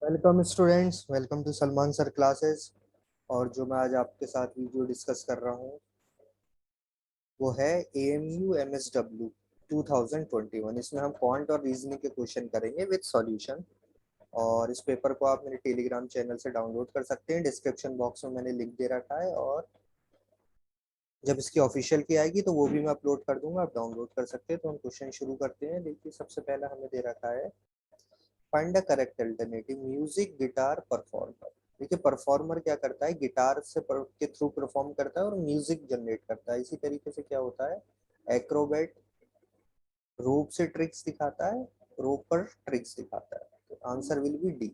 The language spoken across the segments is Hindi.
Welcome students, welcome to Salman sir classes. और जो मैं आज आपके साथ वीडियो डिस्कस कर रहा हूँ वो है AMU MSW 2021। इसमें हम क्वांट और रीजनिंग के क्वेश्चन करेंगे विद सॉल्यूशन। और इस पेपर को आप मेरे टेलीग्राम चैनल से डाउनलोड कर सकते हैं। डिस्क्रिप्शन बॉक्स में मैंने लिंक दे रखा है, और जब इसकी ऑफिशियल की आएगी तो वो भी मैं अपलोड कर दूंगा, आप डाउनलोड कर सकते हैं। तो हम क्वेश्चन शुरू करते हैं। देखिए, सबसे पहला हमें दे रखा है find the correct alternative music guitar performer. देखिए, परफॉर्मर क्या करता है, गिटार से के थ्रू परफॉर्म करता है और म्यूजिक जनरेट करता है। इसी तरीके से क्या होता है, एक्रोबैट रोप से ट्रिक्स दिखाता है, रोप पर ट्रिक्स दिखाता है। तो answer will be D.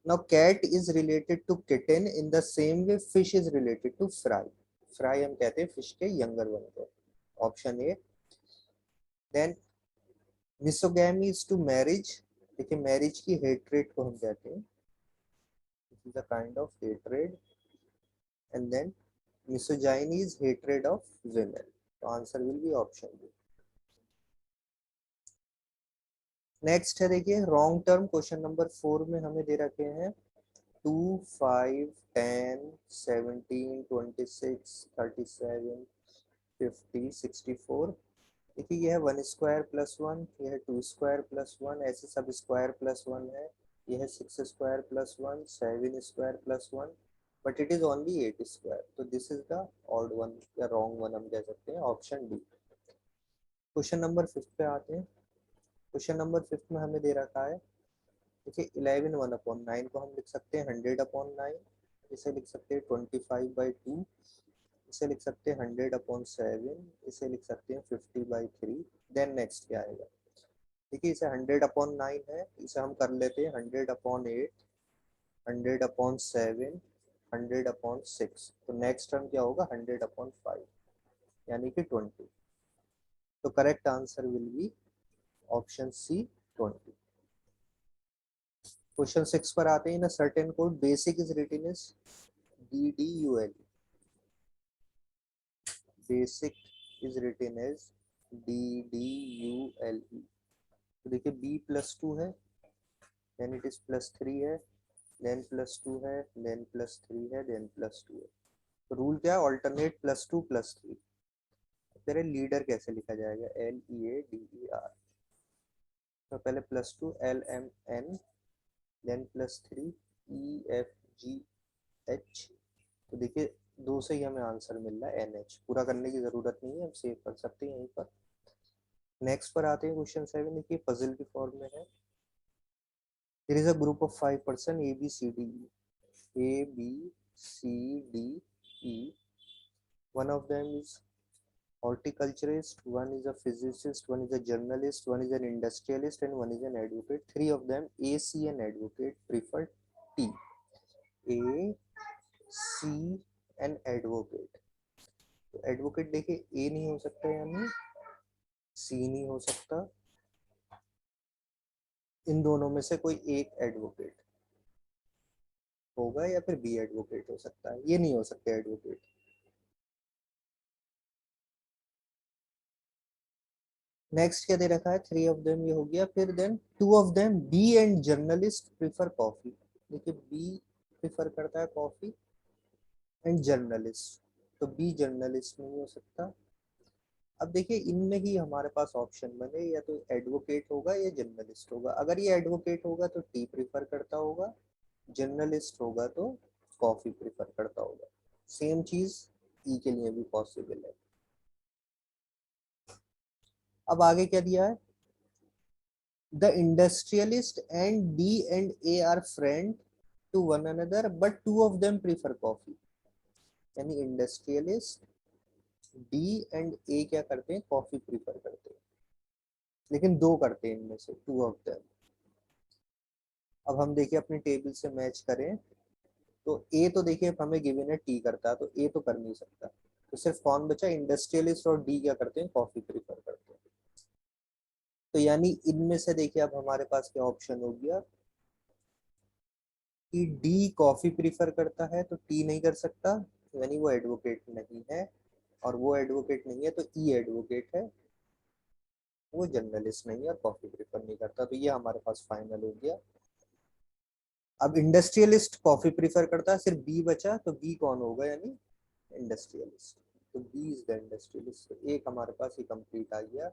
Now cat is related to kitten in the same way fish is related to fry. Fry हम कहते हैं फिश के यंगर वन को। Option A. Then misogamy is to marriage. देखिए, मैरिज की हेट्रेट को हम कहते हैं, this is a kind of hatred. And then misogyny is hatred of women. So answer will be option B. Next है, देखिए रॉन्ग टर्म। क्वेश्चन नंबर 4 में हमें दे रखे हैं 2, 5, 10, 17, 26, 37, 50, 64। देखिए, यह है 1 स्क्वायर प्लस 1, यह है 2 स्क्वायर प्लस 1, ऐसे सब स्क्वायर प्लस 1 है। यह है 6 square plus 1, 7 square plus 1, but it is only 8 square. तो this is the odd one या रॉन्ग वन हम कह सकते हैं, ऑप्शन डी। क्वेश्चन नंबर 5 पे आते हैं। क्वेश्चन नंबर 5 में हमें दे रखा है, देखिए 11 1/9 को हम लिख सकते हैं 100/9। इसे लिख सकते हैं 25/2। इसे लिख सकते हैं 100/7। इसे लिख सकते हैं 50/3। देन नेक्स्ट क्या आएगा, देखिए इसे 100/9 है, इसे हम कर लेते हैं 100/8, 100/7, 100/6। तो नेक्स्ट टर्म क्या होगा, 100/5, यानी कि 20। तो correct answer will be option C, 20। Question 6 पर आते हैं। In certain code basic is written is DDUL। Basic is written as DDULE। तो देखिए B+2 है, देन इट इज +3 है, देन +2 है, देन +3 है, देन +2 है। तो रूल क्या है, ऑल्टरनेट +2 +3। तेरे लीडर कैसे लिखा जाएगा, LEADER। तो पहले +2 LMN, देन +3 EFGH। तो देखिए, दो से ही हमें आंसर मिल रहा है NH। पूरा करने की जरूरत नहीं है, हम सेव कर सकते हैं यहीं पर। नेक्स्ट पर आते हैं क्वेश्चन 7। देखिए पजल की फॉर्म में है। There is a group of 5 person ABCDE। One of them is horticulturist, one is a physicist, one is a journalist, one is an industrialist, and one is an advocate. Three of them, A, C, and advocate, prefer T. A, C, and advocate। तो एडवोकेट देखिए ए नहीं हो सकता, यानी सी नहीं हो सकता। इन दोनों में से कोई एक एडवोकेट होगा, या फिर बी एडवोकेट हो सकता है, ये नहीं हो सकता एडवोकेट। नेक्स्ट क्या दे रखा है, 3 ऑफ देम, ये हो गया। फिर then 2 of them B and journalist prefer coffee. देखिए बी प्रिफर करता है कॉफी एंड जर्नलिस्ट, तो बी जर्नलिस्ट नहीं हो सकता। अब देखिए, इनमें ही हमारे पास ऑप्शन बने, या तो एडवोकेट होगा या जर्नलिस्ट होगा। अगर ये एडवोकेट होगा तो टी प्रिफर करता होगा, जर्नलिस्ट होगा तो कॉफी प्रिफर करता होगा। सेम चीज ई के लिए भी पॉसिबल है। अब आगे क्या दिया है, the industrialist and D and A are friend to one another but two of them prefer coffee. यानी इंडस्ट्रियलिस्ट डी एंड ए क्या करते हैं, कॉफी प्रीफर करते हैं, लेकिन दो करते हैं इनमें से, टू ऑफ देम। अब हम देखिए अपनी टेबल से मैच करें, तो ए तो देखिए हमें गिवन है टी करता है, तो ए तो कर नहीं सकता। तो सिर्फ कौन बचा, इंडस्ट्रियलिस्ट और डी क्या करते हैं, कॉफी प्रीफर करते हैं। तो यानी इनमें से देखिए अब हमारे पास क्या ऑप्शन हो गया, कि डी कॉफी प्रीफर करता है तो टी नहीं कर सकता, यानी वो एडवोकेट नहीं है। और वो एडवोकेट नहीं है तो ई एडवोकेट है, वो जर्नलिस्ट नहीं है और कॉफी प्रीफर नहीं करता। तो ये हमारे पास फाइनल हो गया। अब इंडस्ट्रियलिस्ट कॉफी प्रीफर करता है, सिर्फ बी बचा, तो बी कौन होगा, यानी इंडस्ट्रियलिस्ट। तो बी इज द इंडस्ट्रियलिस्ट। तो एक हमारे पास ये कंप्लीट आ गया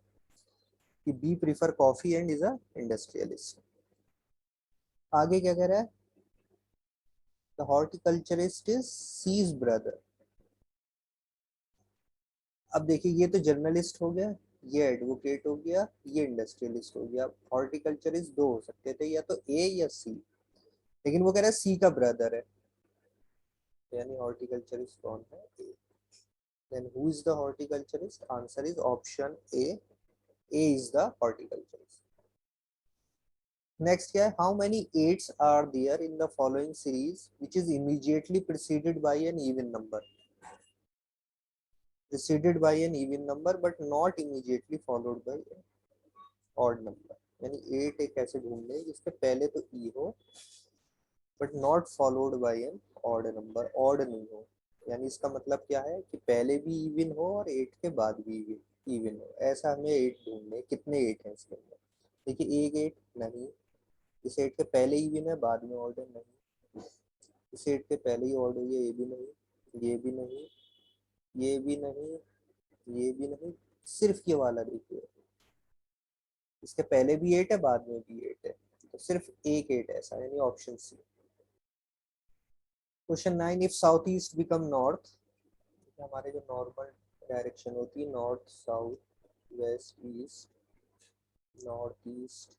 कि B prefer coffee and is a industrialist. आगे क्या कह रहा है, the horticulturist is C's brother. अब देखिए ये तो जर्नलिस्ट हो गया, ये एडवोकेट हो गया, ये इंडस्ट्रियलिस्ट हो गया। हॉर्टिकल्चरिस्ट दो हो सकते थे, या तो ए या सी, लेकिन वो कह रहा है सी का ब्रदर है, यानी हॉर्टिकल्चरिस्ट कौन है, A. Then who is the horticulturist, answer is option A, A is the horticulturist. Next क्या है, how many eights are there in the following series which is immediately preceded by an even number, preceded by an even number but not immediately followed by an odd number। यानी 8 एक ऐसे ढूंढने जिसके पहले तो e हो but not followed by an odd number, odd नहीं हो। यानी इसका मतलब क्या है कि पहले भी इवन हो और 8 के बाद भी इवन हो। ऐसा हमें 8 ढूंढने, कितने 8 हैं इसके अंदर। देखिए एक 8 नहीं, इस 8 के पहले इवन है बाद में ऑड है, नहीं। इस 8 के पहले ही ऑड हो, ये भी नहीं, ये भी नहीं, ये भी नहीं, ये भी नहीं। सिर्फ ये वाला देखिए, इसके पहले भी 8 है बाद में भी 8 है, तो सिर्फ एक 8 ऐसा, यानी option C. Question 9, if south east become north, हमारे जो नॉर्मल डायरेक्शन होती है, north south west east, north east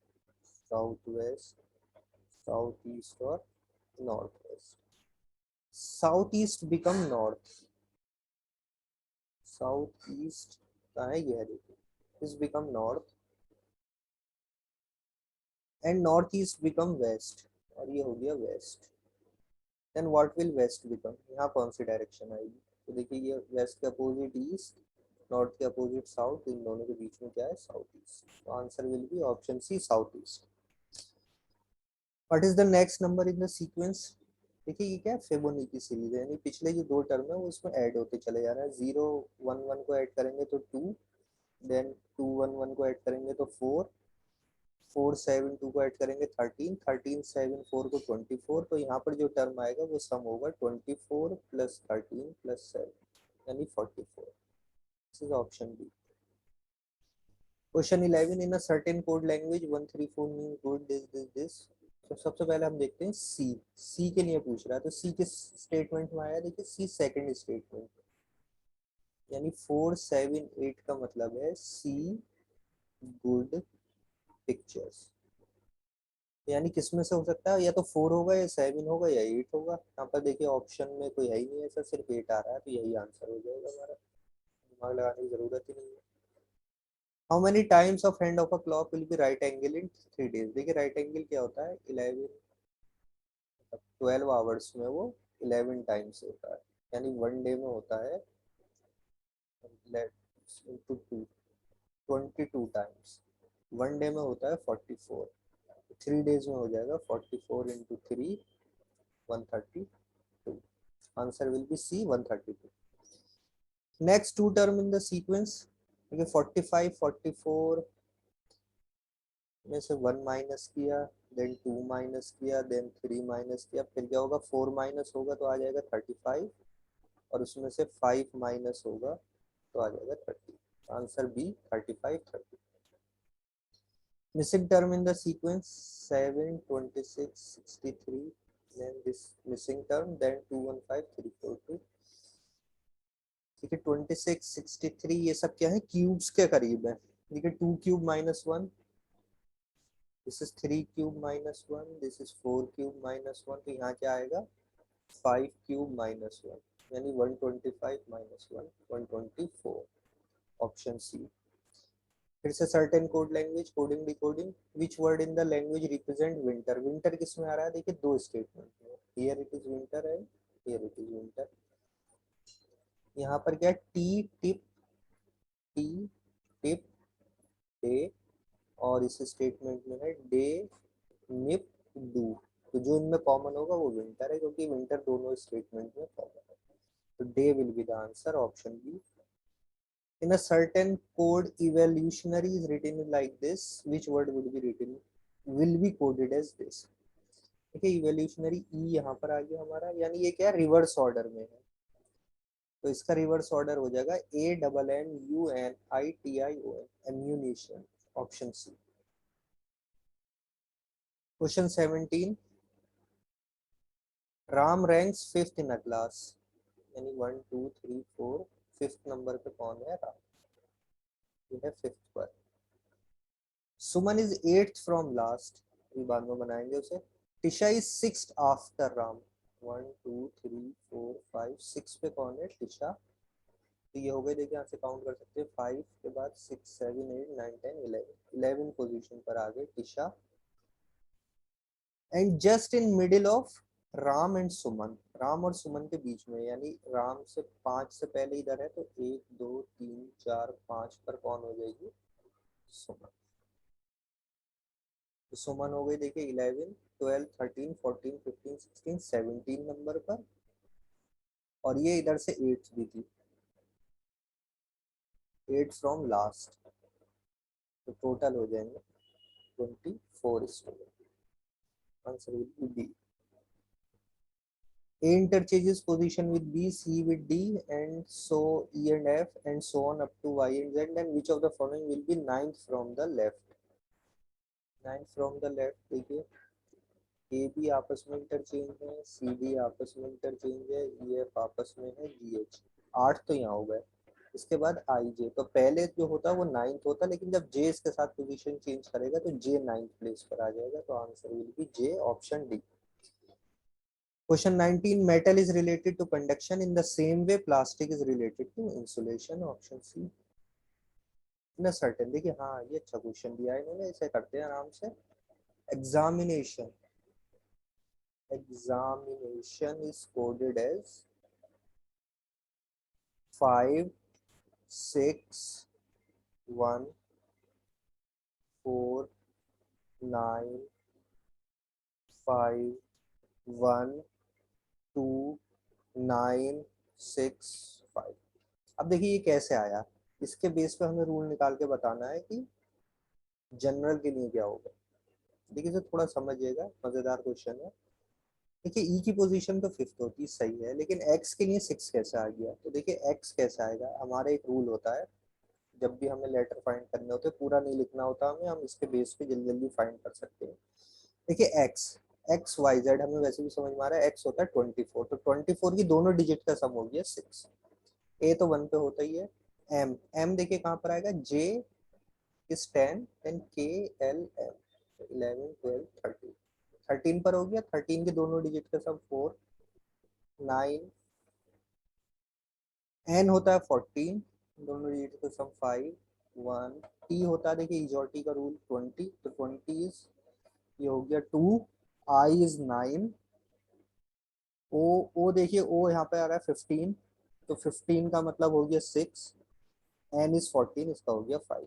south west, south east और north west. South east become north, south east का है यह देखिए, इस become north and north east become west, और ये हो गया west. Then what will west become, यहाँ कौन सी डायरेक्शन आएगी, तो देखिए ये वेस्ट के अपोजिट ईस्ट, नॉर्थ के अपोजिट साउथ, इन दोनों के बीच में क्या है, साउथ ईस्ट। तो answer will be option C, south east. What is the next number in the sequence, देखिए ये क्या है, फिबोनाची सीरीज है, यानी पिछले जो दो टर्म है वो इसमें ऐड होते चले जा रहे हैं। 0 1 1 को ऐड करेंगे तो 2, देन 2 1 1 को ऐड करेंगे तो 4, 4 7 2 को ऐड करेंगे 13, 13 7 4 को 24। तो यहाँ पर जो टर्म आएगा वो सम होगा 24 प्लस 13 प्लस 7, यानी 44। This is option B. Question 11, in a certain code language 134 mean good this. तो सबसे पहले हम देखते हैं सी, सी के लिए पूछ रहा है, तो सी किस स्टेटमेंट में आया, देखिए सी सेकंड स्टेटमेंट, यानी 4 7 8 का मतलब है सी गुड पिक्चर्स। यानी किसमें से हो सकता है, या तो 4 होगा या 7 होगा या 8 होगा। यहाँ पर देखिए ऑप्शन में कोई है ही नहीं ऐसा, सिर्फ 8 आ रहा है, तो यही आंसर हो जाएगा हमारा, दिमाग लगाने की जरूरत ही नहीं है। How many times of hand of a clock will be right angle in 3 days, देखिए राइट एंगल क्या होता है, 12 आवर्स में वो 11 टाइम्स होता है, यानी वन डे में होता है इंटू 2 22 टाइम्स, वन डे में होता है 44, 3 डेज में हो जाएगा 44 into 3 132। Answer will be C 132। Next two term in the sequence, देखिए 45 44 में से 1 माइनस किया, देन 2 माइनस किया, देन 3 माइनस किया, फिर क्या होगा, 4 माइनस होगा तो आ जाएगा 35, और उसमें से 5 माइनस होगा तो आ जाएगा 30। Answer B 35 30। Missing term in the sequence 7 26 63, then this missing term, then 215 342। ठीक है 26 63 ये सब क्या है, क्यूब्स के करीब है। ठीक है 2 cube minus 1, this is 3 cube minus 1, this is 4 cube minus 1, तो यहाँ क्या आएगा 5 क्यूब माइनस 1, यानी 125 माइनस 1 124, ऑप्शन सी। फिर से certain code language, coding decoding, which word in the language represent winter, winter किस में आ रहा है, देखिए दो स्टेटमेंट में, here it is winter and here it is winter. यहाँ पर क्या T tip, T tip day, और इस स्टेटमेंट में है डे निप डू, तो जो इनमें कॉमन होगा वो विंटर है, क्योंकि विंटर दोनों स्टेटमेंट में कॉमन है, तो day will be the answer, option B. In a certain code, evolutionary is written like this. Which word would be written? Will be coded as this. देखिए इवोल्यूशनरी ई यहाँ पर आ गया हमारा, यानी ये क्या रिवर्स ऑर्डर में है, तो इसका रिवर्स ऑर्डर हो जाएगा AMMUNITION, ammunition, option C. Question 17, Ram ranks fifth in a class, यानी 1 2 3 4, फिफ्थ नंबर पे कौन है? राम, ये है फिफ्थ पर। सुमन इज एट्थ फ्रॉम लास्ट, ये बाद में बनाएंगे उसे। Tisha is sixth after Ram, 1 2 3 4 5, six पे कौन है? टिशा। तो ये हो गए, देखिए यहाँ से काउंट कर सकते हैं, 5 के बाद 6 7 8 9 10 11, 11 पोजीशन पर आ गए Tisha. And just in middle of Ram and Suman, Ram और सुमन के बीच में, यानी राम से 5 से पहले इधर है, तो 1 2 3 4 5 पर कौन हो जाएगी? सुमन। तो सुमन हो गई देखिए 11 12 13 14 15 16 17 नंबर पर, और ये इधर से 8 भी थी, 8 फ्रॉम लास्ट, तो टोटल हो जाएंगे 24 student. Answer will be B. A interchanges position with B, C with D, and so E and F, and so on up to Y and Z. And which of the following will be ninth from the left? Ninth from the left, देखिए A B आपस में इंटरचेंज है, C D आपस में इंटरचेंज है, E F आपस में है, G H। 8 तो यहाँ हो गए। इसके बाद I J, तो पहले जो होता है वो नाइन्थ होता, लेकिन जब J इसके साथ पोजीशन चेंज करेगा तो J नाइन्थ प्लेस पर आ जाएगा, तो answer will B J, option D. Question 19, metal is related to conduction in the same way plastic is related to insulation, option C। ना सर्टेन, देखिए हाँ ये अच्छा क्वेश्चन दिया है इन्होंने, इसे करते हैं आराम से। Examination, examination is coded as 5 6 1 4 9 5 1 2 9 6 5। अब देखिए ये कैसे आया, इसके बेस पे हमें रूल निकाल के बताना है कि जनरल के लिए क्या होगा। देखिए इसे थोड़ा समझिएगा, मजेदार क्वेश्चन है। देखिए ई की पोजीशन तो फिफ्थ होती सही है, लेकिन एक्स के लिए सिक्स कैसे आ गया? तो देखिए एक्स कैसे आएगा, हमारा एक रूल होता है, जब भी हमें लेटर फाइंड करने होते हैं, पूरा नहीं लिखना होता हमें, हम इसके बेस पे जल्दी जल्दी फाइंड कर सकते हैं। देखिए एक्स, एक्स वाई जेड हमें वैसे भी समझ में आ रहा है, एक्स होता है 24, तो 24 की दोनों डिजिट का सम हो गया 6। ए तो 1 पे होता ही है। एम, एम देखिए कहाँ पर आएगा, जे is 10 and K L M, 11 12 13, 13 पर हो गया, 13 के दोनों डिजिट का सम 4 9, N होता है 14, दोनों डिजिट का सम 5 1, T होता है देखिए इज और टी का रूल 20, तो 20 इज, ये हो गया 2, I इज 9, O, O देखिए O यहाँ पे आ रहा है 15, तो 15 का मतलब हो गया 6, N इज 14, इसका हो गया 5,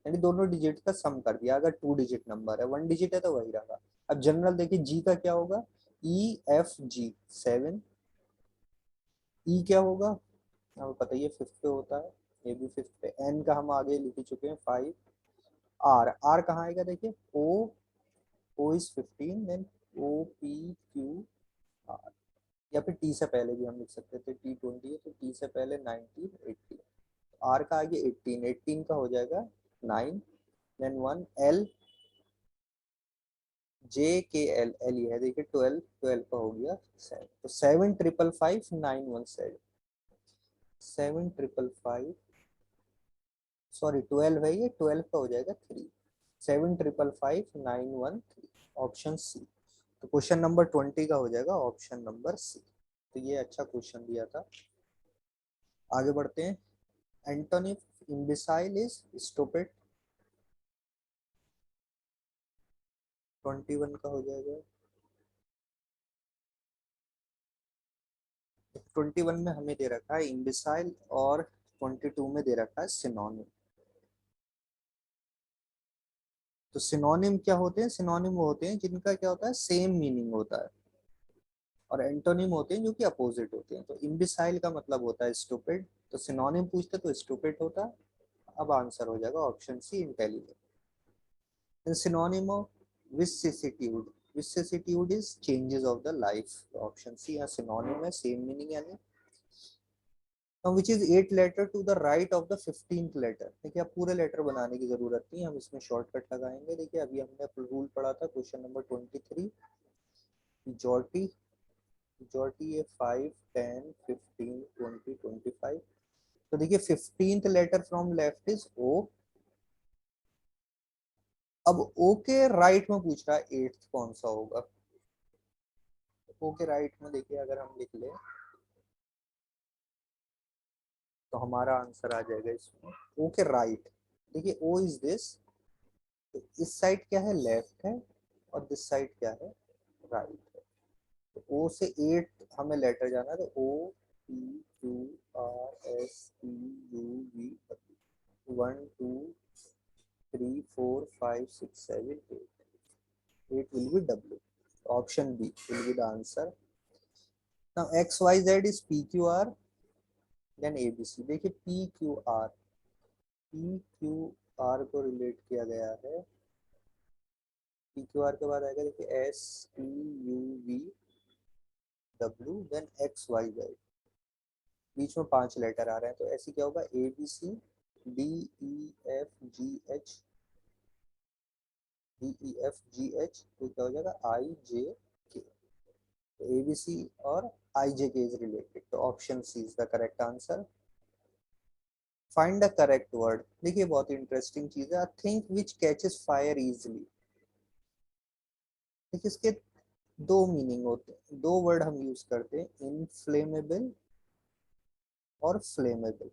यानी दोनों डिजिट का सम कर दिया। अगर 2 डिजिट नंबर है, 1 डिजिट है तो वही रहा। अब जनरल देखिए जी का क्या होगा, ई एफ जी 7, ई क्या होगा हमें पता ही है, फिफ्थ पे होता है, ये भी फिफ्थ पे। एन का हम आगे लिख चुके हैं 5, आर, आर कहाँ आएगा देखिए, O, O is 15, then O P Q R, या फिर टी से पहले भी हम लिख सकते थे, टी 20 है तो टी से पहले 19 18, आर का आगे 18, 18 का हो जाएगा 9, देन 1 एल, जे के एल, एल ये है देखिए 12, 12 का हो गया 7, तो 7 ट्रिपल 5 9 1 7, 7 ट्रिपल 5, सॉरी 12 है ये, 12 का हो जाएगा 3, 7 ट्रिपल 5 9 1 3, ऑप्शन सी। तो क्वेश्चन नंबर 20 का हो जाएगा ऑप्शन नंबर सी। तो ये अच्छा क्वेश्चन दिया था। आगे बढ़ते हैं। एंटोनिम इम्बिसाइल इज स्टूपिड, 21 का हो जाएगा। 21 में हमें दे रखा है इम्बिसाइल, और 22 में दे रखा है सिनोनिम। तो सिनोनिम क्या होते हैं? सिनोनिम वो होते हैं जिनका क्या होता है, सेम मीनिंग होता है, और एंटोनिम होते हैं जो कि अपोजिट होते हैं। तो इम्बिसाइल का मतलब होता है स्टूपिड, तो सिनोनिम पूछते तो स्टूपिड होता। अब आंसर हो जाएगा option C, intelligent. Synonym of vicissitude, vicissitude is changes of the life. Option C यहाँ सिनोनिम है, सेम मीनिंग यानी। Now which is 8 letter to the right of the 15th letter। देखिए अब पूरे लेटर बनाने की जरूरत नहीं, हम इसमें शॉर्टकट लगाएंगे। देखिए अभी हमने रूल पढ़ा था क्वेश्चन नंबर 23, majority majority है 5 10 15 20 25। तो देखिए 15th letter from left is O. अब ओ के राइट में पूछ रहा है 8th कौन सा होगा। ओ के राइट में देखिए अगर हम लिख ले तो हमारा आंसर आ जाएगा इसमें ओ के राइट। देखिए ओ इज दिस, तो इस साइड क्या है, लेफ्ट है, और दिस साइड क्या है, राइट है। तो ओ से 8 हमें लेटर जाना है, तो O P Q R S T U V W. 1 2 3 4 5 6 7 8 will be W। Option B will be the answer। Now X Y Z is P Q R then A B C। देखिए P Q R को रिलेट किया गया है। P Q R के बाद आएगा देखिए S T U V W then X Y Z। बीच में 5 लेटर आ रहे हैं, तो ऐसे क्या होगा, A B C D E F G H D E F G H, तो क्या हो जाएगा I J K। तो A B C और I J K is related, तो option C is the correct answer। Find the correct word. देखिए बहुत इंटरेस्टिंग चीज है, thing which catches fire easily. देखिए इसके दो मीनिंग होते हैं, दो वर्ड हम यूज करते हैं, इनफ्लेमेबल और फ्लेमेबल।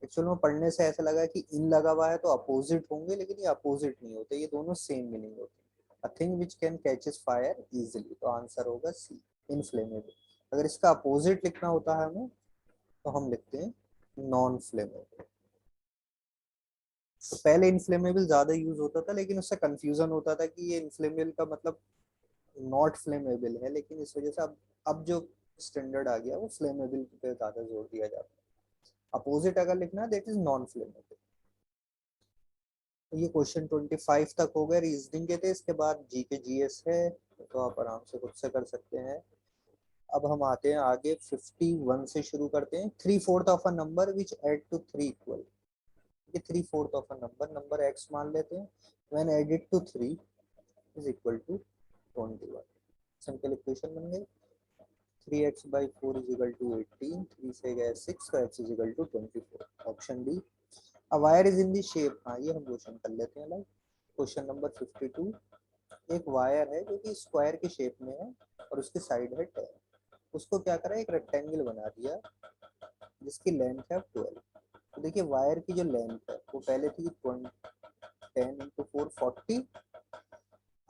एक्चुअल में पढ़ने से ऐसा लगा कि इन लगा हुआ है तो अपोजिट होंगे, लेकिन ये अपोजिट नहीं होते, ये दोनों सेम मीनिंग होते हैं। A thing which can catches fire easily, तो आंसर होगा सी, इनफ्लेमेबल। अगर इसका अपोजिट लिखना होता है हमें, तो हम लिखते हैं नॉन फ्लेमेबल। तो पहले इनफ्लेमेबल ज्यादा यूज होता था, लेकिन उससे कंफ्यूजन होता था कि ये इनफ्लेमेबल का मतलब नॉट फ्लेमेबल है, लेकिन इस वजह से अब जो स्टैंडर्ड आ गया वो फ्लेमेबल पे ज्यादा जोर दिया जाता है। अपोजिट अगर लिखना है दैट इज नॉन फ्लेमेबल। तो ये क्वेश्चन 25 तक हो गए, रीजनिंग के थे। इसके बाद जी के जीएस है, तो आप आराम से खुद से कर सकते हैं। अब हम आते हैं आगे, 51 से शुरू करते हैं। 3/4 of a number which add to 3 equal. ये 3/4 ऑफ अ नंबर x मान लेते हैं। When added to 3 is equal to 21। Simple equation बन गई। 3x/4 is equal to 18। 3 से गए 6, तो x is equal to 24। Option D. A wire is in the shape, हाँ ये हम क्वेश्चन कर लेते हैं। लाइक क्वेश्चन नंबर 52, एक वायर है जो कि स्क्वायर की शेप में है और उसकी साइड है 10। उसको क्या करा, एक रेक्टेंगल बना दिया जिसकी लेंथ है 12। तो देखिए वायर की जो लेंथ है वो पहले थी 10 इंटू 4 40।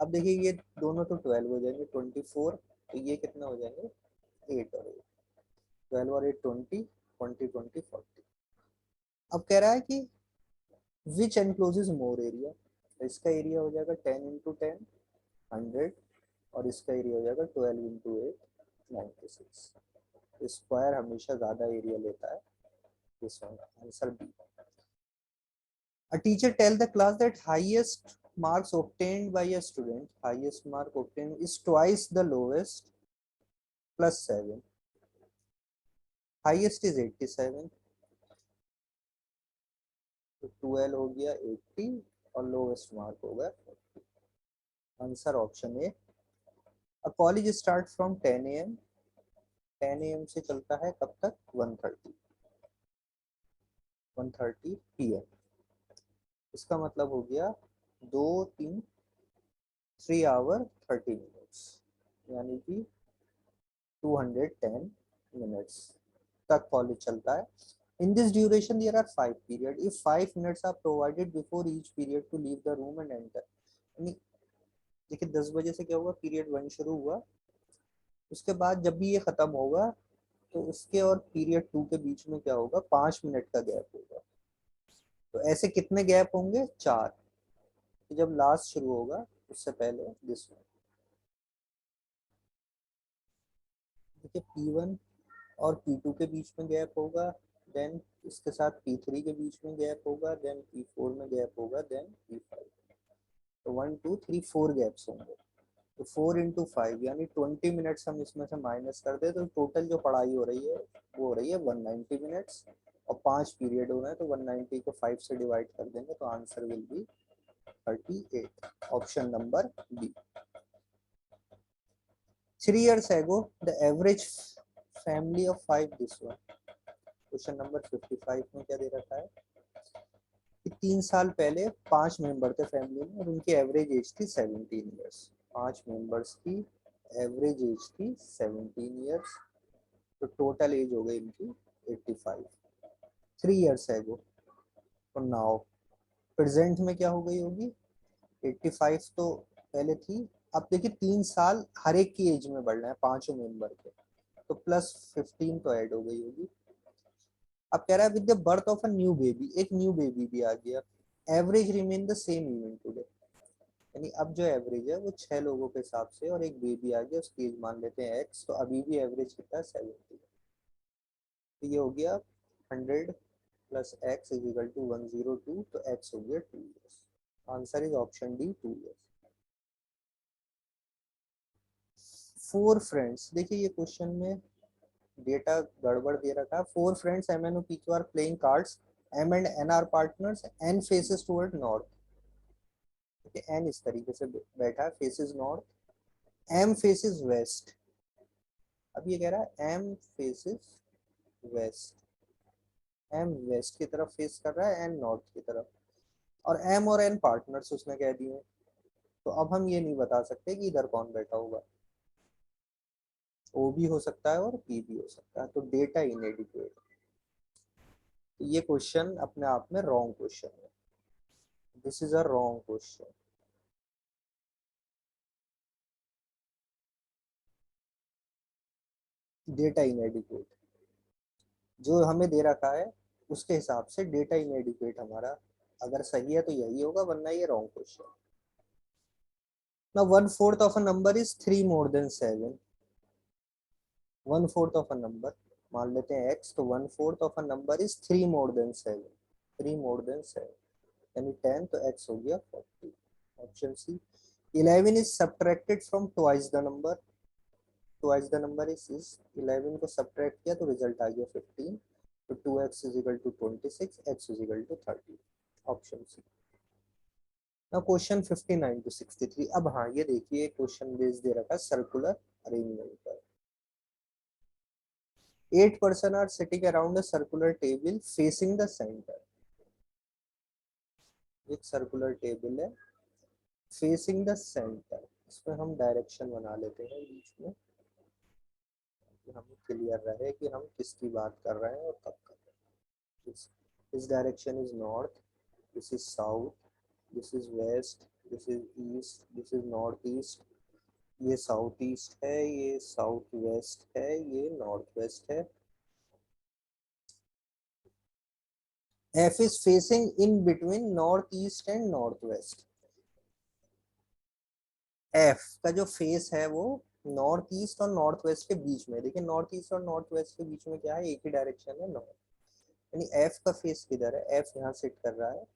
अब देखिए ये दोनों तो 12 हो जाएंगे, 24, तो ये कितना हो जाएंगे 8 और 8, 12 और 8 20, 20 20 40। अब कह रहा है कि विच एनक्लोजेज मोर एरिया। इसका एरिया हो जाएगा 10 इंटू 10 100, और इसका एरिया हो जाएगा 12 इंटू 8 96। स्क्वायर हमेशा ज्यादा एरिया लेता है, this one answer B. A teacher tell the class that highest marks obtained by a student, highest mark obtained is twice the lowest plus 7। Highest is 87, तो 12 हो गया 80 और लोवेस्ट मार्क होगा 40। Answer option A. A college start from 10 a.m. 10 a.m. से चलता है कब तक, 1:30 p.m। इसका मतलब हो गया 3 आवर 30 मिनट्स, यानी कि 210 मिनट्स तक कॉलेज चलता है। In this duration there are 5 periods. If 5 minutes are provided before each period to leave the room and enter, यानी देखिए 10 बजे से क्या हुआ, पीरियड 1 शुरू हुआ, उसके बाद जब भी ये खत्म होगा तो उसके और पीरियड 2 के बीच में क्या होगा, 5 मिनट का गैप होगा। तो ऐसे कितने गैप होंगे, 4। तो जब लास्ट शुरू होगा उससे पहले दिस वन। देखिए P1 और P2 के बीच में गैप होगा, देन इसके साथ P3 के बीच में गैप होगा, देन P4 में गैप होगा, देन P5। तो 1 2 3 4 गैप्स होंगे। तो 4 into 5 यानी 20 मिनट्स हम इसमें से माइनस कर दे तो टोटल जो पढ़ाई हो रही है वो हो रही है 190 मिनट्स, और 5 पीरियड हो रहे हैं तो 190 को 5 से डिवाइड कर देंगे तो answer will be 38। Option number B. 3 years ago the average family of 5, this one question number 55 में क्या दे रखा है कि 3 साल पहले 5 मेंबर थे फैमिली में और उनकी एवरेज एज थी 17 years। 5 मेंबर्स की एवरेज एज थी 17 years, तो टोटल एज हो गई इनकी 85। 3 years एगो, और नाउ प्रेजेंट में क्या हो गई होगी 85 तो पहले थी, अब देखिए 3 साल हर एक की एज में बढ़ रहे हैं पांचों मेंबर के, तो +15 तो ऐड हो गई होगी। अब कह रहा है with the birth of a new baby, एक न्यू बेबी भी आ गया, average remain the same even today, यानी अब जो एवरेज है वो 6 लोगों के हिसाब से, और एक बेबी आ गया उसकी एज मान लेते हैं x, तो अभी भी एवरेज कितना है 70। तो ये हो गया 100 + x = 102, तो x हो गया 2 years। Answer is option D 2 years। 4 friends, देखिए ये क्वेश्चन में डेटा गड़बड़ दे रखा है। 4 friends M and PQ are playing cards, M and N are partners, N faces toward north, ठीक है, N इस तरीके से बैठा है faces north, M faces west। अब ये कह रहा है M faces west, M west की तरफ फेस कर रहा है, N नॉर्थ की तरफ, और M और N पार्टनर्स उसने कह दिए, तो अब हम ये नहीं बता सकते कि इधर कौन बैठा होगा, O भी हो सकता है और P भी हो सकता है, तो डेटा इनएडिक्वेट। तो ये क्वेश्चन अपने आप में रॉन्ग क्वेश्चन है, this is a wrong question. Data इनएडिक्वेट जो हमें दे रखा है उसके हिसाब से डेटा इनएडिक्वेट हमारा अगर सही है तो यही होगा, वरना ये wrong question. Now 1/4 of a number is 3 more than 7। 1/4 of a number मान लेते हैं x, तो 1/4 of a number is 3 more than 7। 3 more than 7 यानी 10, तो x हो गया 40। Option C. 11 is subtracted from twice the number। twice the number is 11 को subtract किया तो रिजल्ट आ गया 15, तो 2x = 26, x = 30। Option C. Now question 59 to 63। अब हाँ ये देखिए क्वेश्चन बेस दे रखा है सर्कुलर अरेंजमेंट पर। 8 person are sitting around a circular table facing the center। एक सर्कुलर टेबल है फेसिंग द सेंटर, इसमें हम डायरेक्शन बना लेते हैं बीच में, हमें क्लियर रहे कि हम किसकी बात कर रहे हैं और कब कर रहे हैं। This direction is north, this is south, this is west, this is east, this is north east, ये साउथ ईस्ट है, ये साउथ वेस्ट है, ये नॉर्थ वेस्ट है। F is facing in between north east and north west। F का जो फेस है वो नॉर्थ ईस्ट और नॉर्थ वेस्ट के बीच में, देखिए नॉर्थ ईस्ट और नॉर्थ वेस्ट के बीच में क्या है, एक ही डायरेक्शन है नॉर्थ, यानी F का फेस किधर है, F यहाँ सिट कर रहा है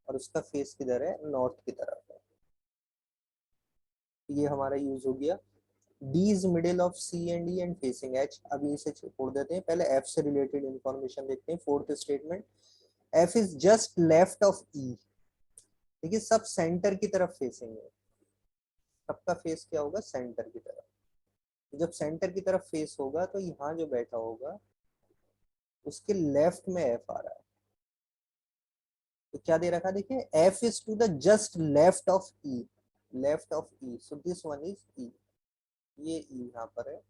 और उसका फेस किधर है, नॉर्थ की तरफ है। ये हमारा यूज हो गया। D is middle of C and E and facing H। अभी इसे छोड़ देते हैं, पहले F से रिलेटेड इंफॉर्मेशन देखते हैं। Fourth statement, F is just left of E। देखिए सब सेंटर की तरफ फेसिंग है, सबका फेस क्या होगा, सेंटर की तरफ। जब सेंटर की तरफ फेस होगा तो यहाँ जो बैठा होगा उसके लेफ्ट में F आ रहा है, तो क्या दे रखा है देखिए, F is to the just left of E। Left of E, so this one is E। ये E यहाँ पर है,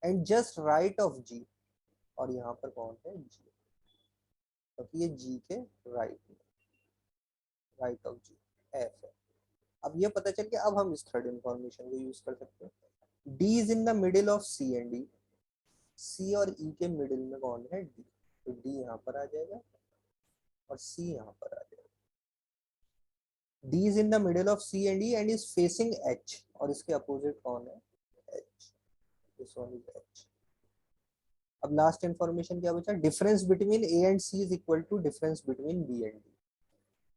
and just right of G, और यहाँ पर कौन है, G, तो ये G के राइट में, राइट ऑफ G F है। अब ये पता चल गया, अब हम इस थर्ड इंफॉर्मेशन को यूज कर सकते हैं। D is in the middle of C and E। C और E के मिडिल में कौन है, D, तो D यहाँ पर आ जाएगा और C यहाँ पर आ जाएगा। D is in the middle of C and E and is facing H, और इसके अपोजिट कौन है, H, this one is H। अब लास्ट इंफॉर्मेशन क्या बचा, difference between A and C is equal to difference between B and D।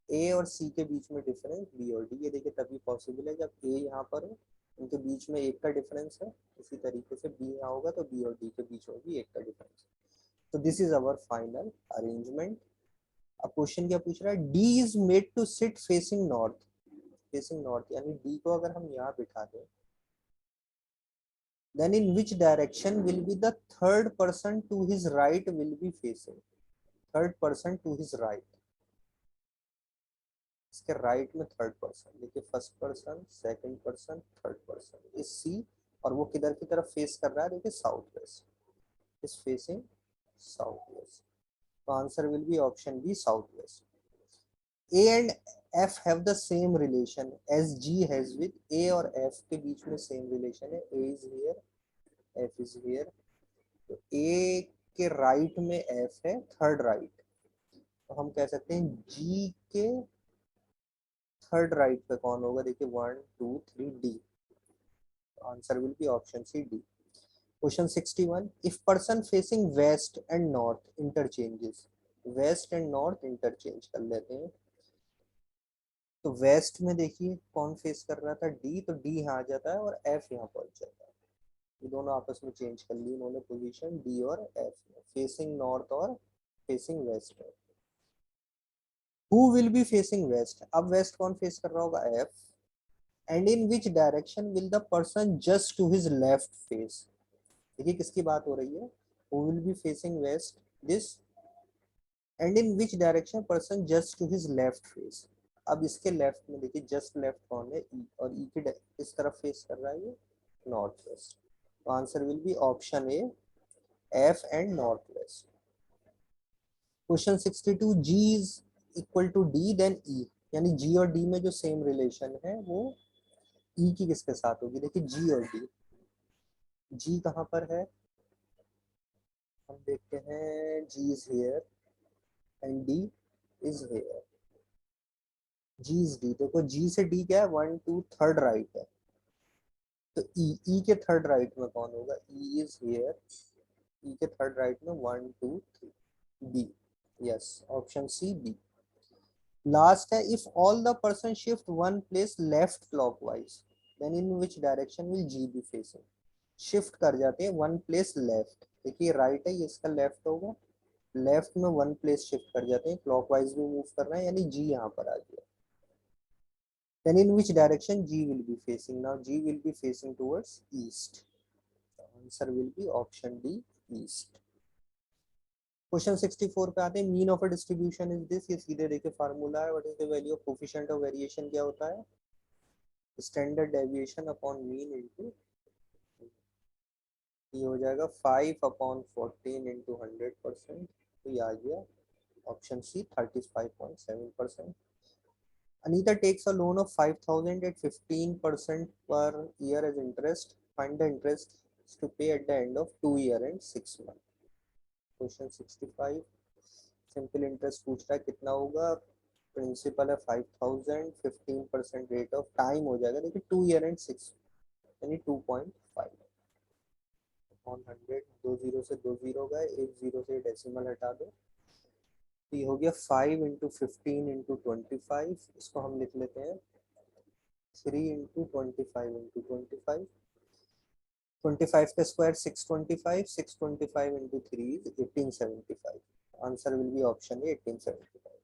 A और C के बीच में डिफरेंस B और D, ये देखिए तभी पॉसिबल है जब A यहाँ पर हो उनके बीच में एक का डिफरेंस है, इसी तरीके से बी यहाँ होगा तो बी और डी के बीच में भी एक का डिफरेंस। तो this is our final arrangement. अब क्वेश्चन क्या पूछ रहा है, D is made to sit facing north, facing north यानी डी को अगर हम यहाँ बिठा दें, then in which direction will be the third person to his right will be facing, third person to his right, इसके राइट में थर्ड पर्सन, देखिए first person, second person, third person is C, और वो किधर की तरफ फेस कर रहा है, देखिए south west, is facing south west. तो answer will be option B south west. A and F have the same relation as G has with A, और F के बीच में सेम रिलेशन है, A is here, F is here, तो A के राइट में F है, थर्ड राइट, तो हम कह सकते हैं G के थर्ड राइट पे कौन होगा, देखिए 1 2 3 D, answer will be option C D. Question 61, if person facing west and north interchanges, west and north interchange कर लेते हैं, तो वेस्ट में देखिए कौन फेस कर रहा था, डी, तो डी यहाँ आ जाता है और एफ यहाँ पहुंच जाता है, ये दोनों आपस में चेंज कर ली उन्होंने पोजीशन, डी और एफ, फेसिंग नॉर्थ और facing west. Who will be facing west, अब वेस्ट कौन फेस कर रहा होगा, F, and in which direction will the person just to his left face, देखिए किसकी बात हो रही है, who will be facing west this, and in which direction person just to his left face, अब इसके लेफ्ट में देखिए जस्ट लेफ्ट कौन है, ई, और ई की किस तरफ फेस कर रहा है, ये नॉर्थ वेस्ट, तो answer will be option A F and north west. Question 62, G is equal to D then E, यानी जी और डी में जो सेम रिलेशन है वो ई की किसके साथ होगी, देखिए जी और डी, जी कहाँ पर है, हम देखते हैं G is here and D is here, G is D, देखो जी से डी क्या है, 1 2 थर्ड राइट है, तो ई के थर्ड राइट में कौन होगा, ई इज हेयर, ई के थर्ड राइट में 1 2 3 B, yes option C B. Last है, if all the person shift one place left clockwise then in which direction will G be facing, shift कर जाते हैं वन प्लेस लेफ्ट, देखिए राइट है ये इसका लेफ्ट होगा, लेफ्ट में वन प्लेस शिफ्ट कर जाते हैं, क्लॉकवाइज भी मूव कर रहे हैं, यानी जी यहाँ पर आ गया, then in which direction G will be facing, now G will be facing towards east, the answer will be option D east। Question 64 पे आते हैं, mean of a distribution is this, ये सीधे देखिए फार्मूला है, what is the value of coefficient of variation क्या होता है, standard deviation upon mean into, ये हो जाएगा 5 अपॉन 14 इंटू 100%, तो ये आ गया option C 35.7%। Anita takes a loan of 5,000 at 15% per year as interest. Find the interest to pay at the end of 2 year and 6 month. Question 65. Simple interest पूछ रहा है कितना होगा, प्रिंसिपल है 5,000, 15% रेट ऑफ टाइम हो जाएगा, देखिए 2 ईयर एंड 6 यानी 2.5 ऑन 100, दो जीरो से दो जीरो गए, एक जीरो से डेसिमल हटा दो, तो ये हो गया 5 इंटू 15 इंटू 25, इसको हम लिख लेते हैं 3 इंटू 25 इंटू 25, 25 का square 625, 625 into 3 is 1875, answer will be option A 1875।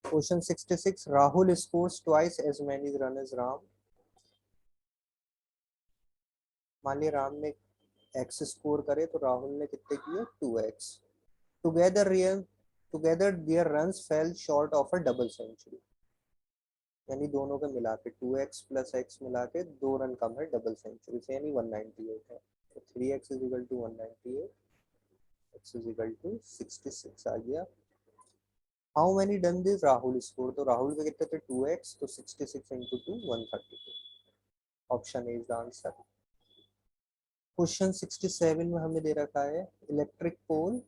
Question 66, Rahul scores twice as many run as Ram, मान लिया राम ने एक्स स्कोर करे तो राहुल ने कितने किए 2x, together real together their runs fell short of a double century, यानी दोनों के मिला के 2x प्लस एक्स मिला के 2 रन कम है डबल सेंचुरी से, यानी 198 है, तो 3x is equal to 198, x is equal to 66 आ गया। How many done this Rahul score, तो राहुल के कितने थे 2x, तो 66 into 2 132, option A is the answer. Question 67 में हमें दे रखा है, इलेक्ट्रिक पोल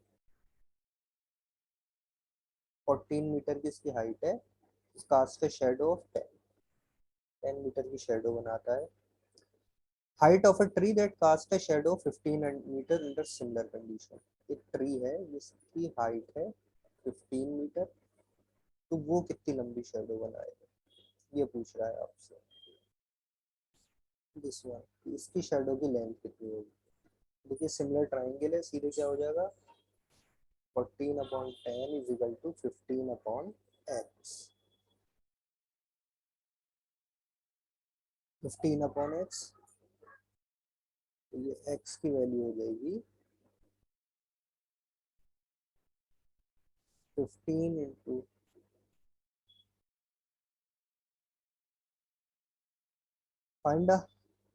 14 मीटर की इसकी हाइट है, cast a shadow of 10 metre की शैडो बनाता है, height of a tree that cast a shadow 15 metre under similar condition, एक ट्री है जिसकी हाइट है 15 मीटर, तो वो कितनी लंबी शैडो बनाएगा, ये पूछ रहा है आपसे। दिस वन, इसकी शेडो की लेंथ कितनी होगी। देखिए सिमिलर ट्राइंगल है, सीधे क्या हो जाएगा 14/10 is equal to 15/x। 15/x, तो ये x की वैल्यू हो जाएगी 15 into, find the,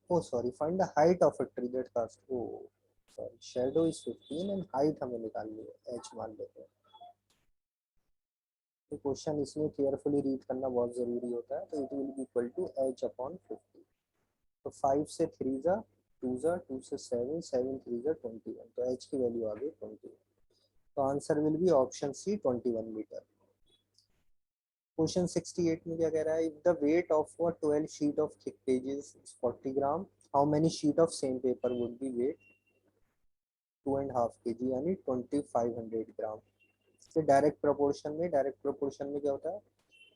oh sorry, find the height of a tree that casts, oh sorry, shadow is 15 and height हमें निकालनी है, h मान लेते हैं। तो क्वेश्चन इसमें केयरफुली रीड करना बहुत जरूरी होता है। तो it will be equal to h/50। तो 5 से 3 जा 2 जा, 2 से 7, 7 3 जा 21, तो h की वैल्यू आ गई 21। तो answer will be option C 21 metre. Question 68 में क्या कह रहा है, if the weight of a 12 sheet of thick pages is 40 gram, how many sheet of same paper would be weight 2.5 kg यानी 2500 ग्राम। तो डायरेक्ट प्रोपोर्शन में क्या होता है,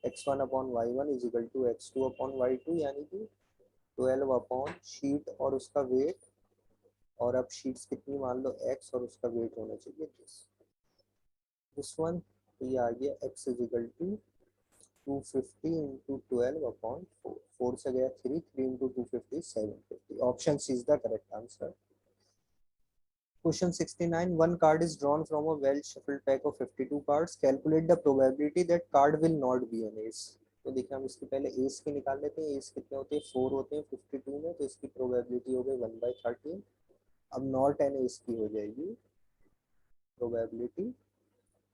x1/y1 is equal to x2/y2, यानी कि 12 अपॉन शीट और उसका वेट, और अब शीट्स कितनी मान लो x और उसका वेट होना चाहिए दिस वन। तो ये आ गया x is equal to 250 into 12/4, 4 से गया 3, 3 into 250 750। Option C is the correct answer. Question 69. One card is drawn from a well shuffled pack of 52 cards. Calculate the probability that card will not be an ace. तो देखिए हम इसके पहले एस के निकाल लेते हैं। एस कितने होते हैं, 4 होते हैं 52 में, तो इसकी प्रोबेबिलिटी हो गई 1/13। अब नॉट एन एस की हो जाएगी प्रोबेबिलिटी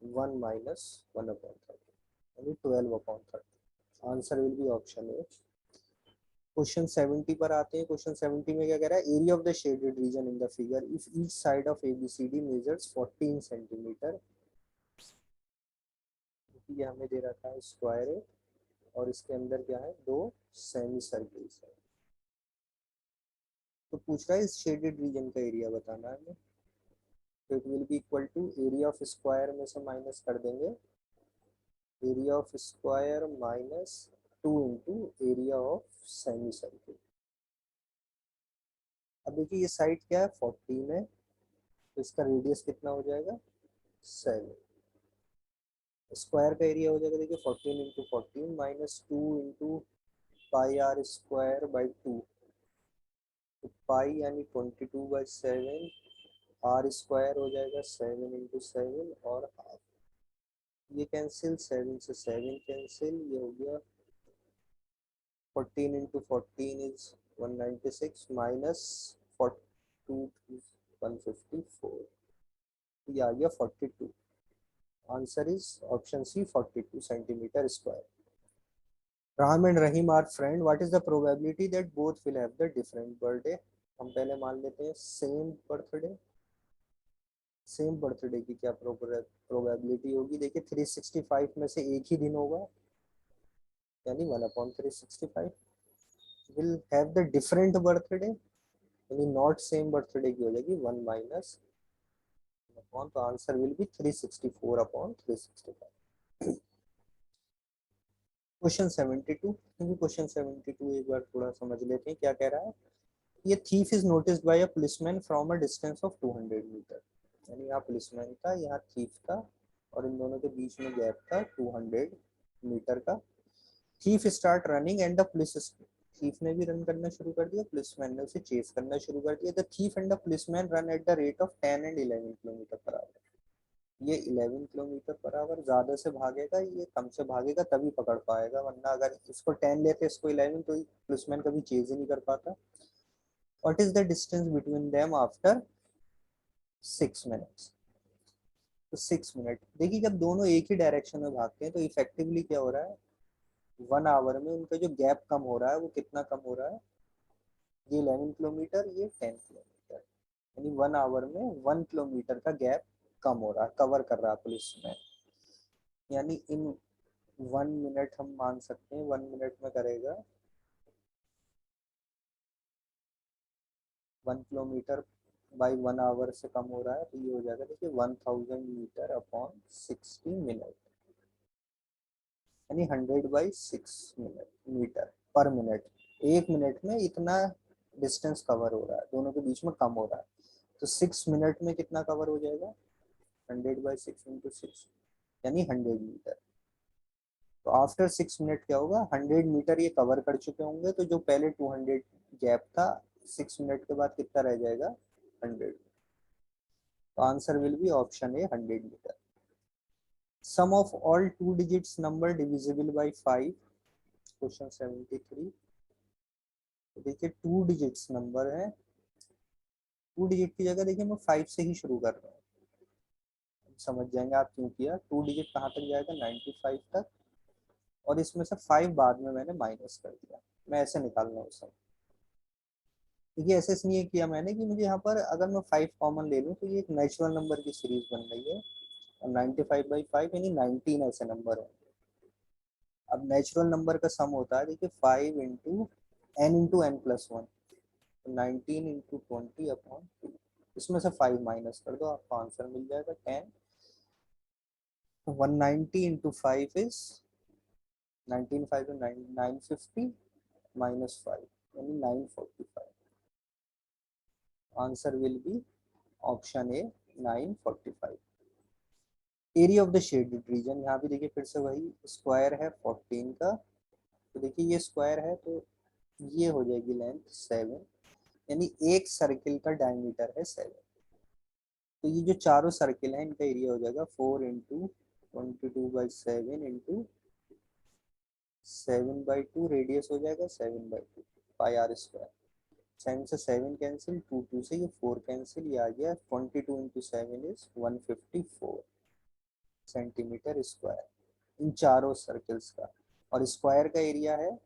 1 माइनस 1/30 यानी 12/30। Answer will be option A. Question 70 पर आते हैं। क्वेश्चन 70 में क्या कह रहा है, area of the shaded region in the figure if each side of ABCD measures 14 centimetre. ये हमें दे रखा है स्क्वायर है और इसके अंदर क्या है, दो सेमी सर्कल्स है। तो पूछ रहा है इस शेडेड रीजन का एरिया बताना है हमें। तो it will be equal to area of square में से माइनस कर देंगे area of square minus 2 into area of semicircle. अब देखिए ये साइड क्या है 14 है, तो इसका रेडियस कितना हो जाएगा 7। स्क्वायर का एरिया हो जाएगा देखिए 14 into 14 minus 2 into pi r square by 2, तो पाई यानी 22/7, आर स्क्वायर हो जाएगा 7 इंटू 7 और हाफ। ये कैंसिल, 7 से 7 कैंसिल, ये हो गया 14 इंटू 14 इज 196 माइनस 42 154, ये आ गया 42। Answer is option C 42 centimetre square. Ram and Rahim are friend, what is the probability that both will have the different birthday. हम पहले मान लेते हैं सेम बर्थडे। सेम बर्थडे की क्या प्रोबेबिलिटी होगी, देखिए 365 में से एक ही दिन होगा यानी 1/365। Will have the different birthday यानी नॉट सेम बर्थडे की हो जाएगी 1 माइनस अपॉन, तो आंसर विल बी 364/365। क्वेश्चन 72, क्योंकि क्वेश्चन 72 एक बार थोड़ा समझ लेते हैं क्या कह रहा है। ये thief is noticed by a policeman from a distance of 200 metre, यानी यहाँ पुलिसमैन था, यहाँ थीफ था, और इन दोनों के बीच में गैप था 200 मीटर का। Thief start running and the police, thief ने भी रन करना शुरू कर दिया, पुलिसमैन ने उसे चेस करना शुरू कर दिया। The thief and the policeman run at the rate of 10 and 11 kilometre per hour. ये 11 किलोमीटर पर आवर ज्यादा से भागेगा, ये कम से भागेगा तभी पकड़ पाएगा, वरना अगर इसको 10 लेते इसको 11 तो पुलिसमैन कभी चेज ही नहीं कर पाता। What is the distance between them after 6 minutes. तो 6 मिनट, देखिए जब दोनों एक ही डायरेक्शन में भागते हैं तो इफेक्टिवली क्या हो रहा है, 1 आवर में उनका जो गैप कम हो रहा है वो कितना कम हो रहा है, ये 11 किलोमीटर, ये 10 किलोमीटर, यानी 1 आवर में 1 किलोमीटर का गैप कम हो रहा है, कवर कर रहा है पुलिस में। यानी इन 1 मिनट हम मान सकते हैं, 1 मिनट में करेगा 1 किलोमीटर बाई 1 आवर से कम हो रहा है, तो ये हो जाएगा देखिए 1000 मीटर अपॉन 60 मिनट, यानी 100/6 minute metre per minute. 1 minute में इतना डिस्टेंस कवर हो रहा है, दोनों के बीच में कम हो रहा है। तो 6 मिनट में कितना कवर हो जाएगा, 100/6 इंटू 6 यानी 100 मीटर। तो आफ्टर 6 मिनट क्या होगा, 100 मीटर ये कवर कर चुके होंगे, तो जो पहले 200 गैप था 6 मिनट के बाद कितना रह जाएगा, 100। तो answer will be option A, 100 metre. Sum of all 2 digits number divisible by 5, question 73। तो देखिए 2 डिजिट्स नंबर है, 2 डिजिट की जगह देखिए मैं 5 से ही शुरू कर रहा हूँ, समझ जाएंगे आप क्यों किया। 2 डिजिट कहाँ तक जाएगा, 95 तक, और इसमें से 5 बाद में मैंने माइनस कर दिया, मैं ऐसे निकाल रहा हूँ सब। देखिए ऐसे इसलिए किया मैंने कि मुझे यहाँ पर अगर मैं 5 कॉमन ले लूँ तो ये एक नेचुरल नंबर की सीरीज बन रही है, और 95/5 यानी 19 ऐसे नंबर होंगे। अब नेचुरल नंबर का सम होता है, देखिए 5 इंटू n+1, 19 इंटू 20/2, इसमें से 5 माइनस कर दो, आपको आंसर मिल जाएगा 10। 190 इंटू 5 इज 19, 5 to 9, 950 माइनस 5 यानी 945। Answer will be option A, 945। Area of the shaded reason, यहाँ भी देखिए फिर से वही स्क्वायर है 14 का, तो देखिए ये स्क्वायर है तो ये हो जाएगी लेंथ 7, यानी एक सर्किल का डायमीटर है 7। तो ये जो चारों सर्किल हैं इनका एरिया हो जाएगा 4 इंटू 22/7 इंटू 7/2, रेडियस हो जाएगा 7/2 πr²। 7 से 7 कैंसिल, 2 2 से ये 4 कैंसिल, ये आ गया 22 इंटू 7 इज 154 सेंटीमीटर स्क्वायर इन चारों सर्कल्स का। और स्क्वायर का एरिया है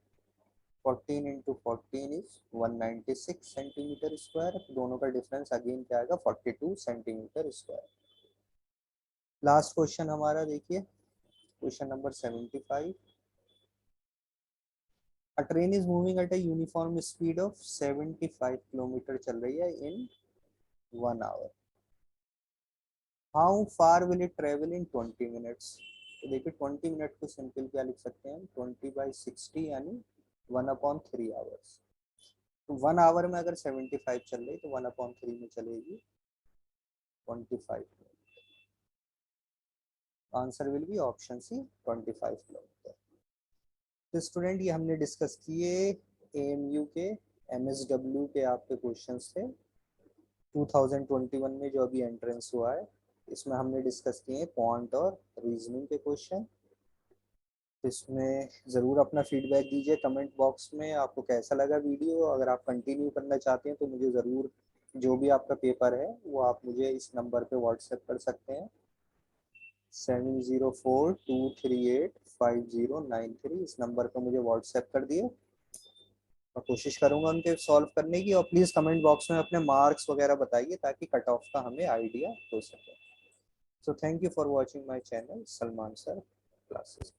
14 इंटू 14 इज 196 सेंटीमीटर स्क्वायर, दोनों का डिफरेंस अगेन क्या आएगा, 42 सेंटीमीटर स्क्वायर। लास्ट क्वेश्चन हमारा देखिए, question number 75। A train is moving at a uniform speed of 75 kilometre चल रही है in 1 hour. How far will it travel in 20 minutes? तो देखिए 20 मिनट को सिंपल क्या लिख सकते हैं, 20/60 यानी 1/3 आवर्स। तो 1 आवर में अगर 75 चल रही तो 1/3 में चलेगी 25। Answer will be option C, 25 kilometre. तो स्टूडेंट ये हमने डिस्कस किए एएमयू के एमएसडब्ल्यू के आपके क्वेश्चंस थे 2021 में जो अभी एंट्रेंस हुआ है। इसमें हमने डिस्कस किए क्वांट और रीजनिंग के क्वेश्चन। तो इसमें ज़रूर अपना फीडबैक दीजिए कमेंट बॉक्स में, आपको कैसा लगा वीडियो। अगर आप कंटिन्यू करना चाहते हैं तो मुझे ज़रूर, जो भी आपका पेपर है वो आप मुझे इस नंबर पे व्हाट्सएप कर सकते हैं, 7042385093। इस नंबर पर मुझे व्हाट्सएप कर दिए, मैं कोशिश करूंगा उनके सॉल्व करने की। और प्लीज़ कमेंट बॉक्स में अपने मार्क्स वगैरह बताइए ताकि कट ऑफ का हमें आइडिया हो सके। So thank you for watching my channel Salman sir classes.